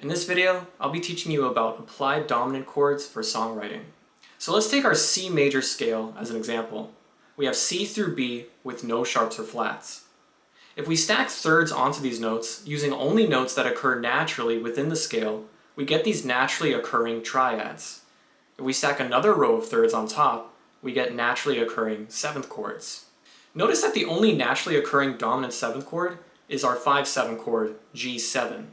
In this video, I'll be teaching you about applied dominant chords for songwriting. So let's take our C major scale as an example. We have C through B with no sharps or flats. If we stack thirds onto these notes, using only notes that occur naturally within the scale, we get these naturally occurring triads. If we stack another row of thirds on top, we get naturally occurring seventh chords. Notice that the only naturally occurring dominant seventh chord is our 5-7 chord, G7.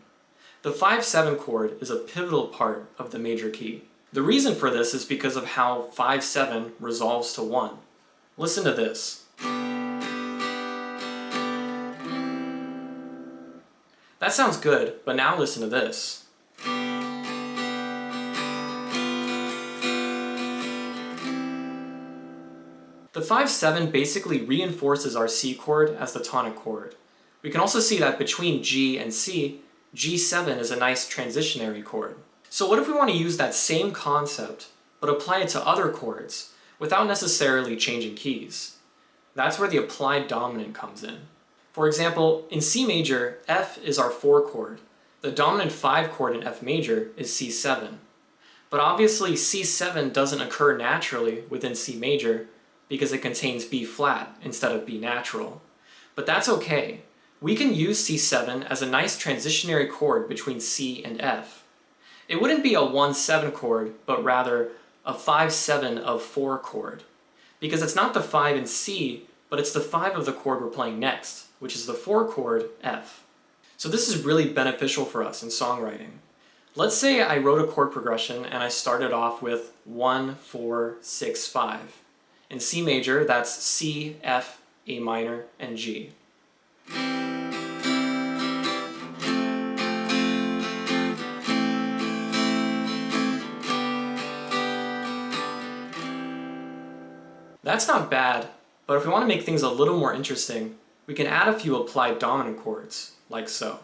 The 5-7 chord is a pivotal part of the major key. The reason for this is because of how 5-7 resolves to 1. Listen to this. That sounds good, but now listen to this. The 5-7 basically reinforces our C chord as the tonic chord. We can also see that between G and C, G7 is a nice transitionary chord. So what if we want to use that same concept, but apply it to other chords, without necessarily changing keys? That's where the applied dominant comes in. For example, in C major, F is our 4 chord. The dominant 5 chord in F major is C7. But obviously C7 doesn't occur naturally within C major because it contains B flat instead of B natural. But that's okay. We can use C7 as a nice transitionary chord between C and F. It wouldn't be a 1-7 chord, but rather a 5-7 of 4 chord. Because it's not the 5 in C, but it's the 5 of the chord we're playing next, which is the 4 chord F. So this is really beneficial for us in songwriting. Let's say I wrote a chord progression and I started off with 1, 4, 6, 5. In C major, that's C, F, A minor, and G. That's not bad, but if we want to make things a little more interesting, we can add a few applied dominant chords, like so.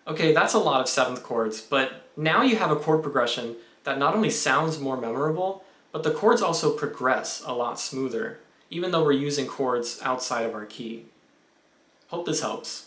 Okay, that's a lot of seventh chords, but now you have a chord progression that not only sounds more memorable, but the chords also progress a lot smoother, even though we're using chords outside of our key. Hope this helps.